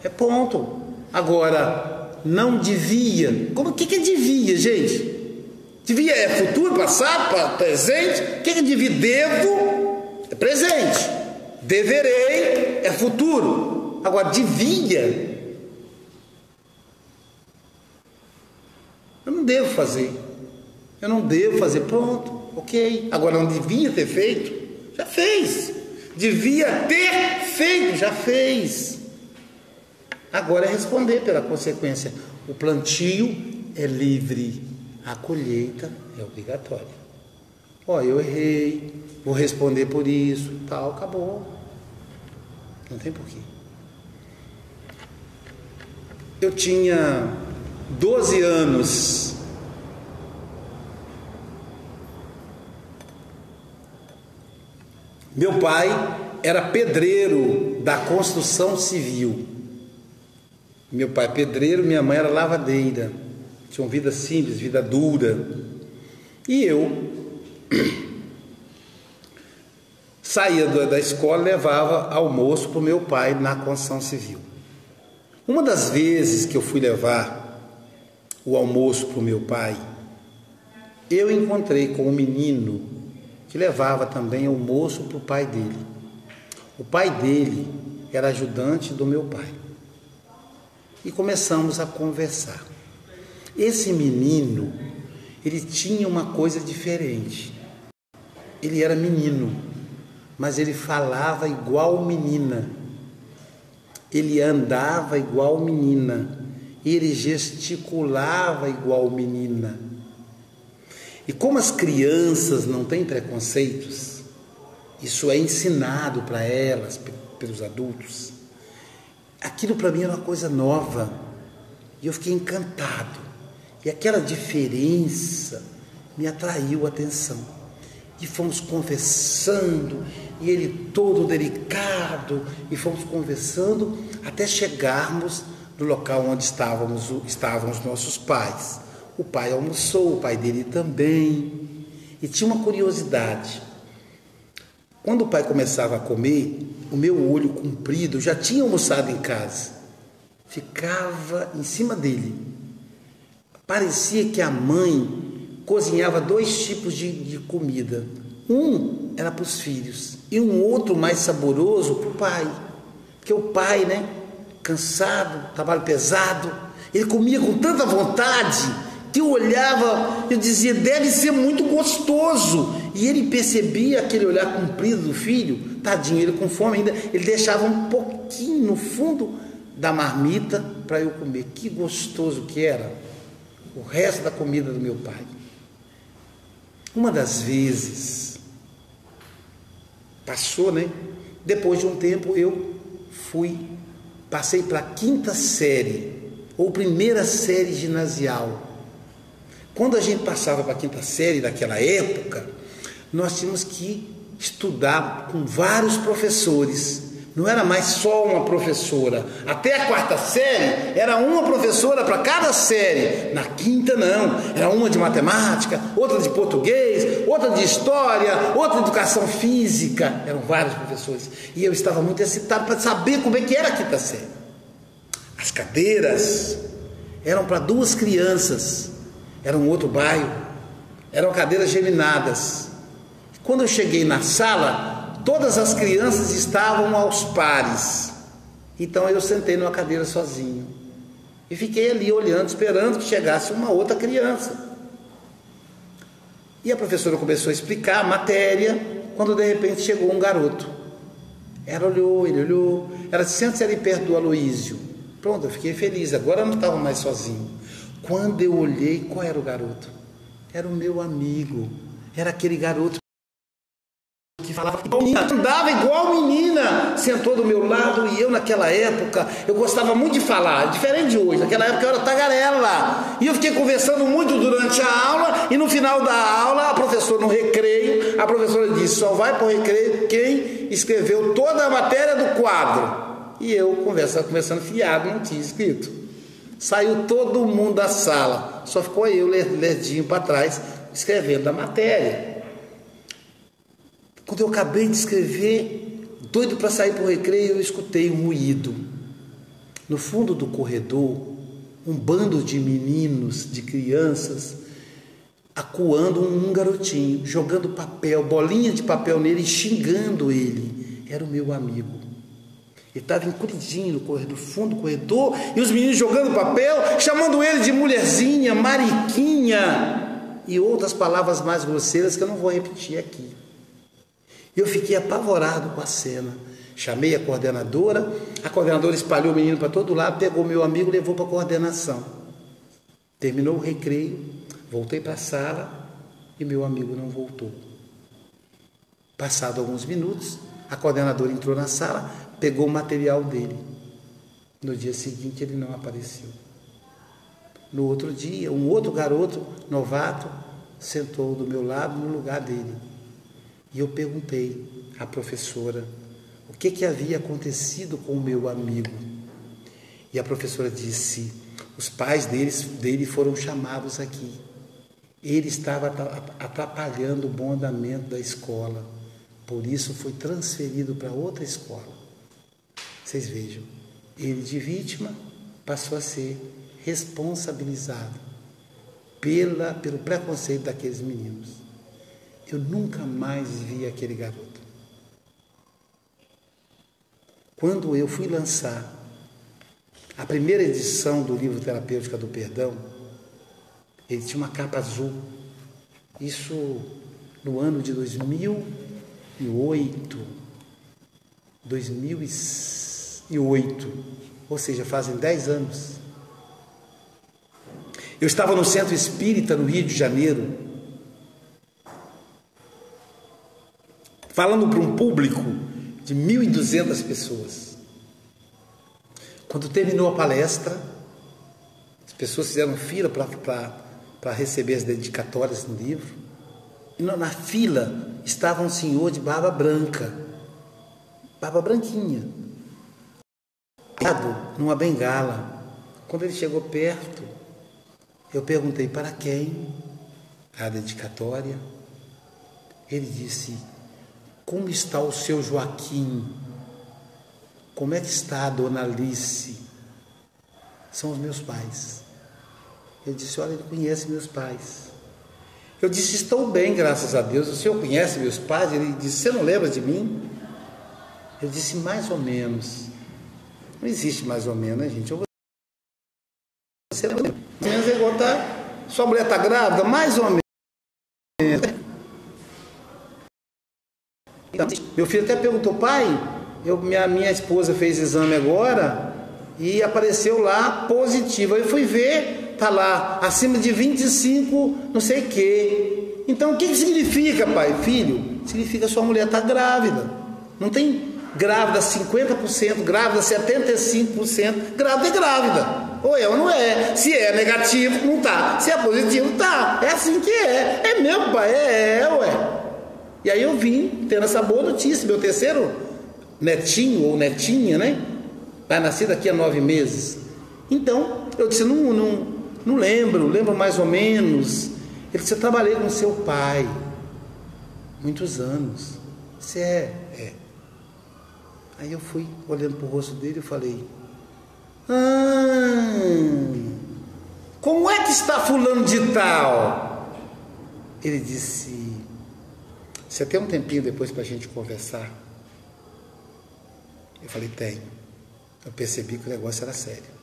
É ponto. Agora, não devia. O que é devia, gente? Devia é futuro, passado, presente. O que é devia? Devo é presente. Deverei é futuro. Agora, devia, eu não devo fazer. Pronto, ok. Agora, não devia ter feito? Já fez. Devia ter feito? Já fez. Agora é responder pela consequência. O plantio é livre, a colheita é obrigatória. Eu errei, vou responder por isso, tal, acabou. Não tem porquê. Eu tinha 12 anos. Meu pai era pedreiro da construção civil. Meu pai pedreiro, minha mãe era lavadeira. Tinham vida simples, vida dura. E eu saía da escola e levava almoço para o meu pai na construção civil. Uma das vezes que eu fui levar o almoço para o meu pai, eu encontrei com um menino que levava também almoço para o pai dele. O pai dele era ajudante do meu pai. E começamos a conversar. Esse menino, ele tinha uma coisa diferente. Ele era menino, mas ele falava igual menina. Ele andava igual menina. Ele gesticulava igual menina. E como as crianças não têm preconceitos, isso é ensinado para elas, pelos adultos. Aquilo para mim era uma coisa nova. E eu fiquei encantado. E aquela diferença me atraiu a atenção. E fomos conversando, e ele todo delicado, e fomos conversando até chegarmos no local onde estavam os nossos pais. O pai almoçou, o pai dele também. E tinha uma curiosidade. Quando o pai começava a comer, o meu olho comprido, já tinha almoçado em casa, ficava em cima dele. Parecia que a mãe cozinhava 2 tipos de comida. Um era para os filhos e um outro mais saboroso para o pai. Porque o pai, cansado, trabalho pesado, ele comia com tanta vontade que eu olhava, eu dizia, deve ser muito gostoso. E ele percebia aquele olhar comprido do filho, tadinho, ele com fome ainda, ele deixava um pouquinho no fundo da marmita para eu comer. Que gostoso que era o resto da comida do meu pai. Uma das vezes, passou, depois de um tempo eu passei para a 5ª série, ou 1ª série ginasial. Quando a gente passava para a 5ª série daquela época, nós tínhamos que estudar com vários professores. Não era mais só uma professora. Até a 4ª série, era uma professora para cada série. Na 5ª não, era uma de matemática, outra de português, outra de história, outra de educação física. Eram vários professores. E eu estava muito excitado para saber como é que era a quinta série. As cadeiras eram para 2 crianças. Era um outro bairro. Eram cadeiras geminadas. Quando eu cheguei na sala, todas as crianças estavam aos pares. Então eu sentei numa cadeira sozinho. E fiquei ali olhando, esperando que chegasse uma outra criança. E a professora começou a explicar a matéria, quando de repente chegou um garoto. Ele olhou. Ela disse: senta-se ali perto do Aloísio. Pronto, eu fiquei feliz, agora eu não estava mais sozinho. Quando eu olhei, qual era o garoto? Era o meu amigo. Era aquele garoto que falava igual menina, andava igual menina, sentou do meu lado. E eu naquela época, eu gostava muito de falar, diferente de hoje. Naquela época eu era tagarela, e eu fiquei conversando muito durante a aula. E no final da aula, a professora, no recreio, a professora disse: só vai para o recreio quem escreveu toda a matéria do quadro. E eu, conversando fiado, não tinha escrito. Saiu todo mundo da sala, só ficou eu lerdinho para trás, escrevendo a matéria. Quando eu acabei de escrever, doido para sair para o recreio, eu escutei um ruído. No fundo do corredor, um bando de meninos, de crianças, acuando um garotinho, jogando papel, bolinha de papel nele e xingando ele. Era o meu amigo. Ele estava encolhidinho no corredor, fundo do corredor, e os meninos jogando papel, chamando ele de mulherzinha, mariquinha, e outras palavras mais grosseiras que eu não vou repetir aqui. Eu fiquei apavorado com a cena. Chamei a coordenadora espalhou o menino para todo lado, pegou meu amigo e levou para a coordenação. Terminou o recreio, voltei para a sala e meu amigo não voltou. Passado alguns minutos, a coordenadora entrou na sala, pegou o material dele. No dia seguinte ele não apareceu. No outro dia, um outro garoto novato sentou do meu lado no lugar dele. E eu perguntei à professora o que havia acontecido com o meu amigo. E a professora disse: os pais dele foram chamados aqui. Ele estava atrapalhando o bom andamento da escola. Por isso foi transferido para outra escola. Vocês vejam, ele de vítima passou a ser responsabilizado pelo preconceito daqueles meninos. Eu nunca mais vi aquele garoto. Quando eu fui lançar a primeira edição do livro Terapêutica do Perdão, ele tinha uma capa azul. Isso no ano de 2008, ou seja, fazem 10 anos. Eu estava no Centro Espírita, no Rio de Janeiro, falando para um público de 1.200 pessoas. Quando terminou a palestra, as pessoas fizeram fila para receber as dedicatórias no livro. E na fila estava um senhor de barba branca, barba branquinha, numa bengala. Quando ele chegou perto, eu perguntei: para quem a dedicatória? Ele disse: como está o seu Joaquim? Como é que está a dona Alice? São os meus pais. Ele disse: olha, ele conhece meus pais. Eu disse: estou bem, graças a Deus. O senhor conhece meus pais? Ele disse: você não lembra de mim? Eu disse: mais ou menos. Não existe mais ou menos, né, gente? Você lembra? Mais ou menos é igual sua mulher está grávida? Mais ou menos. Meu filho até perguntou: pai, minha esposa fez exame agora e apareceu lá positivo. Eu fui ver, está lá, acima de 25, não sei o quê. Então o que significa, pai? Filho, significa que sua mulher está grávida. Não tem grávida 50%, grávida 75%, grávida é grávida. Ou é ou não é. Se é negativo, não está. Se é positivo, está. É assim que é. É mesmo, pai? Ué. E aí eu vim tendo essa boa notícia. Meu terceiro netinho ou netinha, né? Vai nascer daqui a 9 meses. Então, eu disse: não lembro mais ou menos. Ele disse: eu trabalhei com seu pai. Muitos anos. Você é. Aí eu fui olhando para o rosto dele e falei, como é que está fulano de tal? Ele disse, você tem um tempinho depois para a gente conversar? Eu falei, tenho. Eu percebi que o negócio era sério.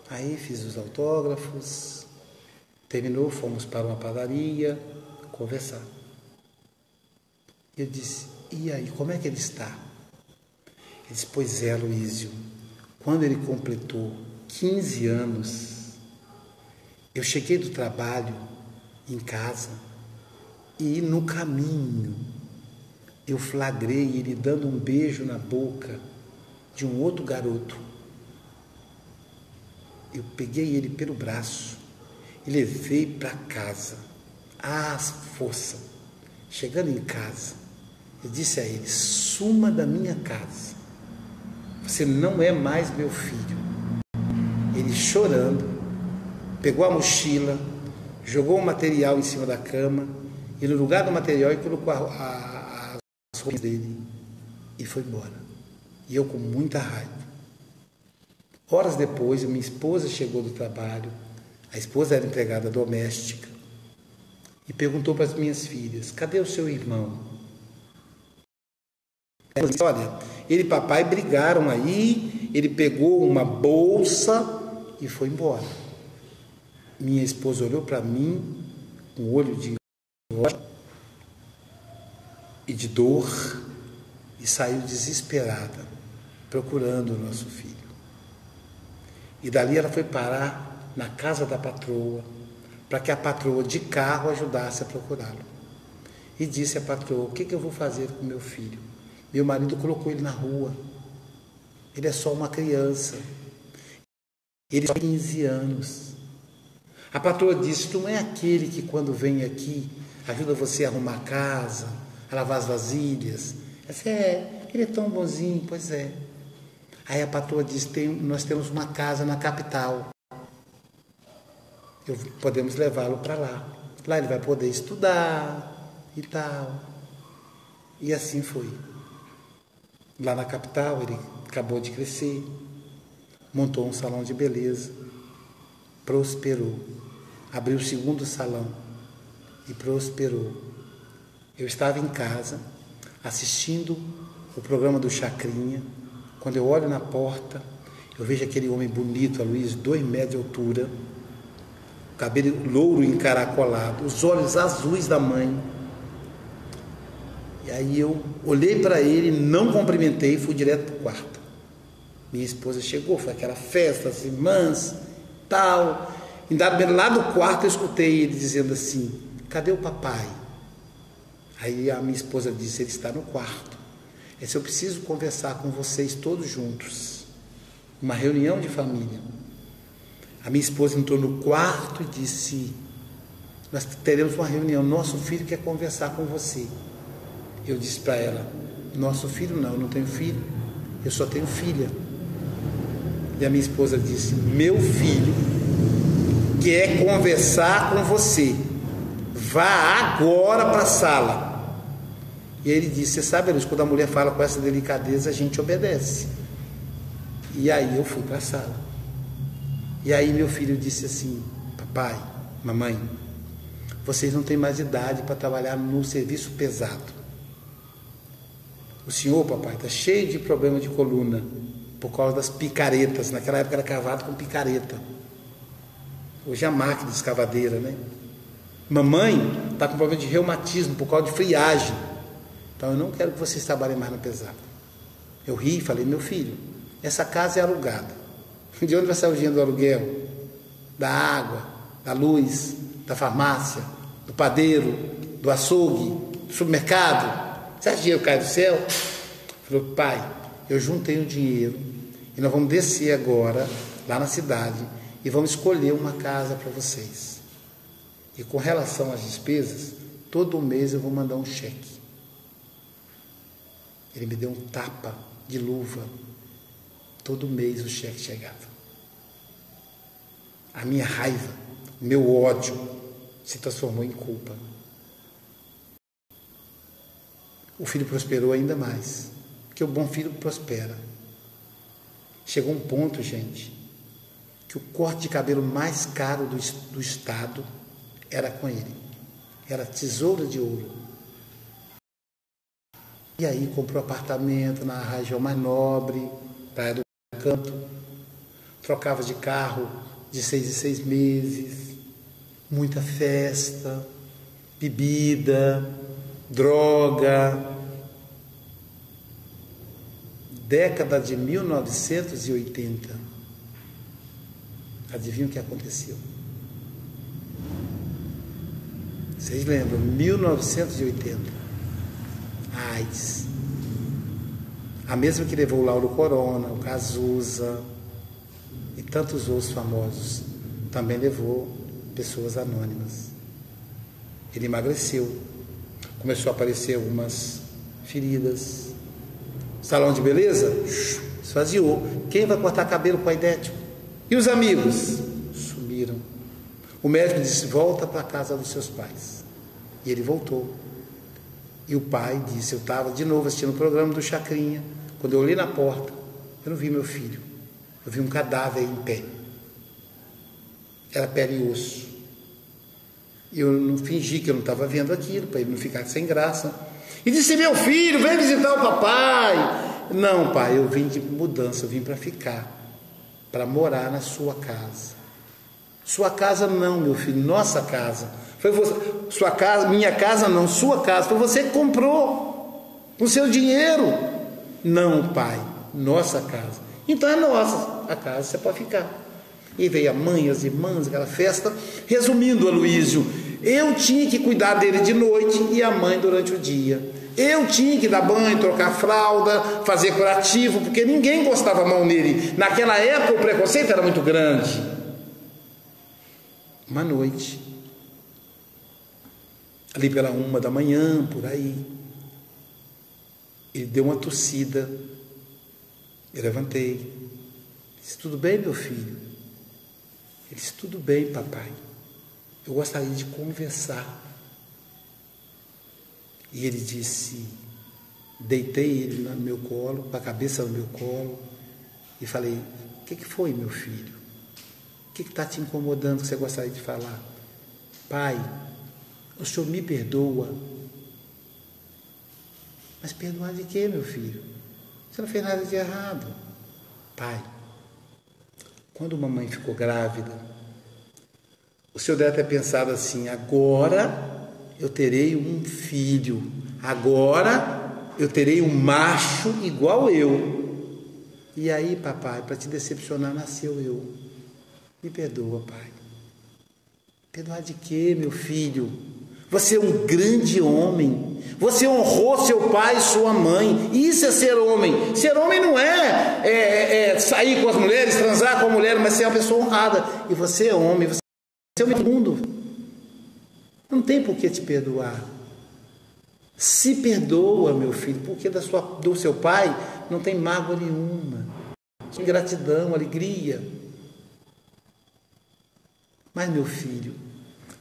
Aí fiz os autógrafos, terminou, fomos para uma padaria conversar. Eu disse, e aí, como é que ele está? Ele disse, pois é, Aloísio, quando ele completou 15 anos, eu cheguei do trabalho em casa e no caminho eu flagrei ele dando um beijo na boca de um outro garoto. Eu peguei ele pelo braço e levei para casa, às forças. Chegando em casa, eu disse a ele, suma da minha casa, você não é mais meu filho. Ele chorando, pegou a mochila, jogou o material em cima da cama e no lugar do material ele colocou as roupas dele e foi embora. E eu com muita raiva. Horas depois, minha esposa chegou do trabalho, a esposa era empregada doméstica, e perguntou para as minhas filhas, cadê o seu irmão? Ela disse, olha, ele e papai brigaram aí, ele pegou uma bolsa e foi embora. Minha esposa olhou para mim, com um olho de ódio e de dor, e saiu desesperada, procurando o nosso filho. E dali ela foi parar na casa da patroa, para que a patroa de carro ajudasse a procurá-lo. E disse à patroa, o que eu vou fazer com meu filho? Meu marido colocou ele na rua. Ele é só uma criança. Ele tem 15 anos. A patroa disse, tu não é aquele que quando vem aqui ajuda você a arrumar a casa, a lavar as vasilhas? Eu disse, ele é tão bonzinho, pois é. Aí a patroa disse, nós temos uma casa na capital. Podemos levá-lo para lá. Lá ele vai poder estudar e tal. E assim foi. Lá na capital ele acabou de crescer, montou um salão de beleza, prosperou. Abriu o segundo salão e prosperou. Eu estava em casa assistindo o programa do Chacrinha. Quando eu olho na porta, eu vejo aquele homem bonito, Aloísio, 2 metros de altura, cabelo louro encaracolado, os olhos azuis da mãe. E aí eu olhei para ele, não cumprimentei e fui direto para o quarto. Minha esposa chegou, foi aquela festa, as irmãs, tal. Lá do quarto eu escutei ele dizendo assim, cadê o papai? Aí a minha esposa disse, ele está no quarto. Eu disse, eu preciso conversar com vocês todos juntos. Uma reunião de família. A minha esposa entrou no quarto e disse, nós teremos uma reunião, nosso filho quer conversar com você. Eu disse para ela, nosso filho não, eu não tenho filho, eu só tenho filha. E a minha esposa disse, meu filho quer conversar com você, vá agora para a sala. E ele disse, você sabe, Luiz, quando a mulher fala com essa delicadeza, a gente obedece. E aí eu fui para a sala. E aí meu filho disse assim, papai, mamãe, vocês não têm mais idade para trabalhar no serviço pesado. O senhor, papai, está cheio de problema de coluna, por causa das picaretas. Naquela época era cavado com picareta. Hoje é a máquina de escavadeira, né? Mamãe está com problema de reumatismo, por causa de friagem. Então eu não quero que vocês trabalhem mais no pesado. Eu ri e falei, meu filho, essa casa é alugada. De onde vai sair o dinheiro do aluguel? Da água, da luz, da farmácia, do padeiro, do açougue, do supermercado. Você acha que dinheiro cai do céu? Falou, pai, eu juntei um dinheiro e nós vamos descer agora, lá na cidade, e vamos escolher uma casa para vocês. E com relação às despesas, todo mês eu vou mandar um cheque. Ele me deu um tapa de luva. Todo mês o cheque chegava. A minha raiva, o meu ódio se transformou em culpa. o filho prosperou ainda mais, porque o bom filho prospera. Chegou um ponto, gente, que o corte de cabelo mais caro do estado era com ele. Era tesoura de ouro. E aí comprou apartamento na região mais nobre, Praia do Canto. Trocava de carro de 6 em 6 meses. Muita festa, bebida, droga. Década de 1980. Adivinha o que aconteceu? Vocês lembram? 1980. A AIDS. A mesma que levou o Lauro Corona, o Cazuza e tantos outros famosos. Também levou pessoas anônimas. Ele emagreceu. Começou a aparecer algumas feridas. Salão de beleza? Esvaziou. Quem vai cortar cabelo com a idético? E os amigos? Sumiram. O médico disse, volta para a casa dos seus pais. E ele voltou. E o pai disse, eu estava de novo assistindo o programa do Chacrinha. Quando eu olhei na porta, eu não vi meu filho. Eu vi um cadáver em pé. Era pele e osso. E eu não fingi que eu não estava vendo aquilo, para ele não ficar sem graça. E disse, meu filho, vem visitar o papai. Não, pai, eu vim de mudança, eu vim para ficar. Para morar na sua casa. Sua casa não, meu filho, nossa casa. Foi você, sua casa, minha casa não, sua casa. Foi você que comprou com seu dinheiro. Não, pai, nossa casa. Então é nossa, a casa você pode ficar. E veio a mãe, as irmãs, aquela festa. Resumindo, Aloísio, eu tinha que cuidar dele de noite e a mãe durante o dia. Eu tinha que dar banho, trocar fralda, fazer curativo, porque ninguém gostava mal nele. Naquela época o preconceito era muito grande. Uma noite, ali pela 1 da manhã, por aí, ele deu uma tossida. Eu levantei. Disse, tudo bem, meu filho? Ele disse, tudo bem, papai. Eu gostaria de conversar. E ele disse, deitei ele no meu colo, com a cabeça no meu colo, e falei, o que foi, meu filho? O que está te incomodando que você gostaria de falar? Pai, o senhor me perdoa. Mas perdoar de quê, meu filho? Você não fez nada de errado. Pai, quando mamãe ficou grávida, o senhor deve ter pensado assim, agora eu terei um filho, agora eu terei um macho igual eu. E aí, papai, para te decepcionar, nasceu eu. Me perdoa, pai. Perdoar de quê, meu filho? Você é um grande homem. Você honrou seu pai e sua mãe. Isso é ser homem. Ser homem não é sair com as mulheres, transar com a mulher, mas ser uma pessoa honrada. E você é homem, você é o mundo. Não tem por que te perdoar. Se perdoa, meu filho, porque do seu pai não tem mágoa nenhuma. Tem gratidão, alegria. Mas, meu filho,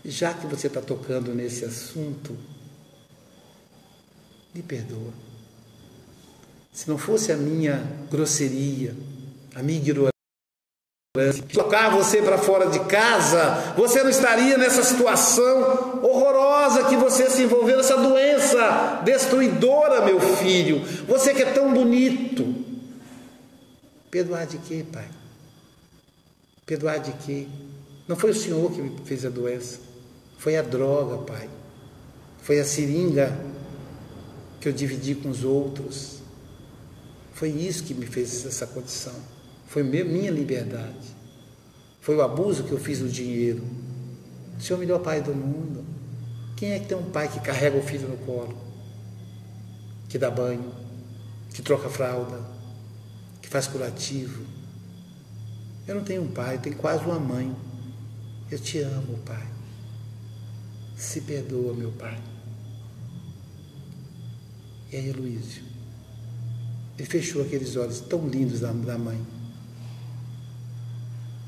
já que você está tocando nesse assunto, me perdoa. Se não fosse a minha grosseria, a minha ignorância, colocar você para fora de casa, você não estaria nessa situação horrorosa que você se envolveu, nessa doença destruidora, meu filho. Você que é tão bonito. Perdoar de quê, pai? Perdoar de quê? Não foi o senhor que me fez a doença. Foi a droga, pai. Foi a seringa que eu dividi com os outros. Foi isso que me fez essa condição. Foi minha liberdade. Foi o abuso que eu fiz do dinheiro. O senhor é o melhor pai do mundo. Quem é que tem um pai que carrega o filho no colo? Que dá banho, que troca fralda, que faz curativo? Eu não tenho um pai, eu tenho quase uma mãe. Eu te amo, pai. Se perdoa, meu pai. E aí, Aloísio, ele fechou aqueles olhos tão lindos da mãe.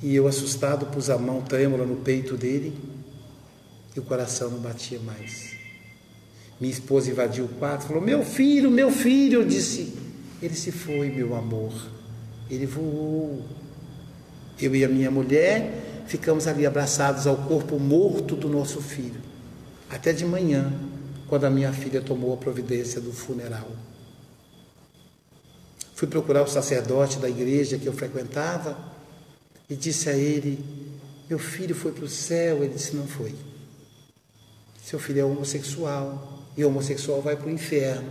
E eu, assustado, pus a mão trêmula no peito dele e o coração não batia mais. Minha esposa invadiu o quarto, falou: meu filho, meu filho. Eu disse: ele se foi, meu amor, ele voou. Eu e a minha mulher ficamos ali abraçados ao corpo morto do nosso filho, até de manhã, quando a minha filha tomou a providência do funeral. Fui procurar o sacerdote da igreja que eu frequentava e disse a ele: meu filho foi para o céu. Ele disse: não foi. Seu filho é homossexual e homossexual vai para o inferno.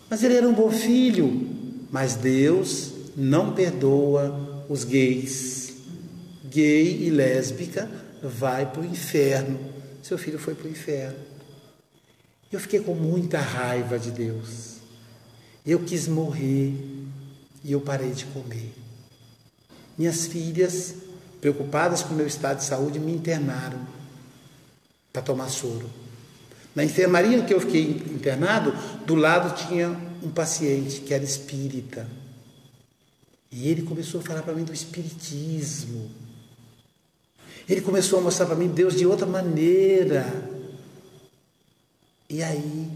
Mas ele era um bom filho. Mas Deus não perdoa os gays. Gay e lésbica vai para o inferno. Seu filho foi para o inferno. Eu fiquei com muita raiva de Deus. Eu quis morrer e eu parei de comer. Minhas filhas, preocupadas com o meu estado de saúde, me internaram para tomar soro. Na enfermaria em que eu fiquei internado, do lado tinha um paciente que era espírita. E ele começou a falar para mim do espiritismo. Ele começou a mostrar para mim Deus de outra maneira. E aí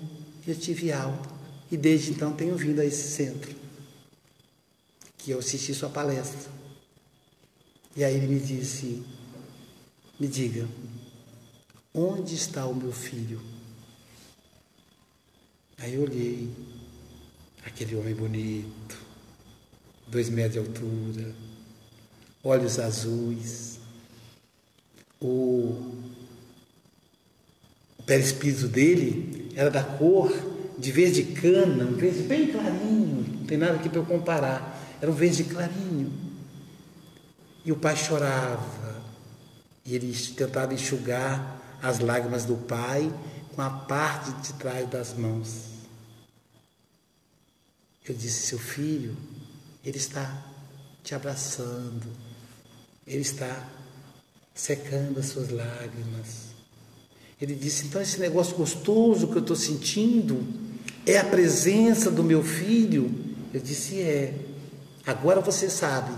eu tive alta. E desde então tenho vindo a esse centro, que eu assisti sua palestra. E aí ele me disse: me diga, onde está o meu filho? Aí eu olhei, aquele homem bonito, 2 metros de altura, olhos azuis, o perispírito dele era da cor de verde cana, um verde bem clarinho, não tem nada aqui para eu comparar, era um verde clarinho. E o pai chorava, e ele tentava enxugar as lágrimas do pai com a parte de trás das mãos. Eu disse: seu filho, ele está te abraçando, ele está secando as suas lágrimas. Ele disse: então esse negócio gostoso que eu estou sentindo é a presença do meu filho? Eu disse: é. Agora você sabe.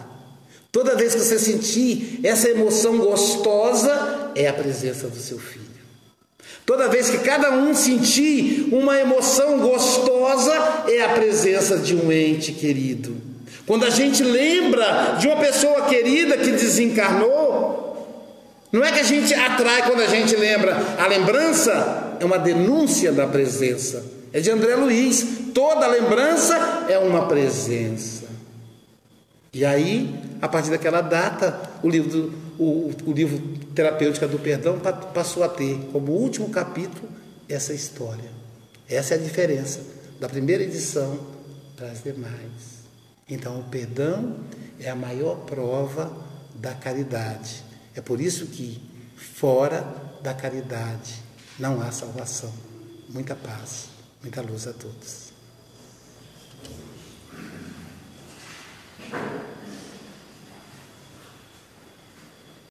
Toda vez que você sentir essa emoção gostosa, é a presença do seu filho. Toda vez que cada um sentir uma emoção gostosa, é a presença de um ente querido. Quando a gente lembra de uma pessoa querida que desencarnou, não é que a gente atrai quando a gente lembra. A lembrança é uma denúncia da presença. É de André Luiz. Toda lembrança é uma presença. E aí, a partir daquela data, o livro Terapêutica do Perdão passou a ter como último capítulo essa história. Essa é a diferença da primeira edição para as demais. Então, o perdão é a maior prova da caridade. É por isso que, fora da caridade, não há salvação. Muita paz, muita luz a todos.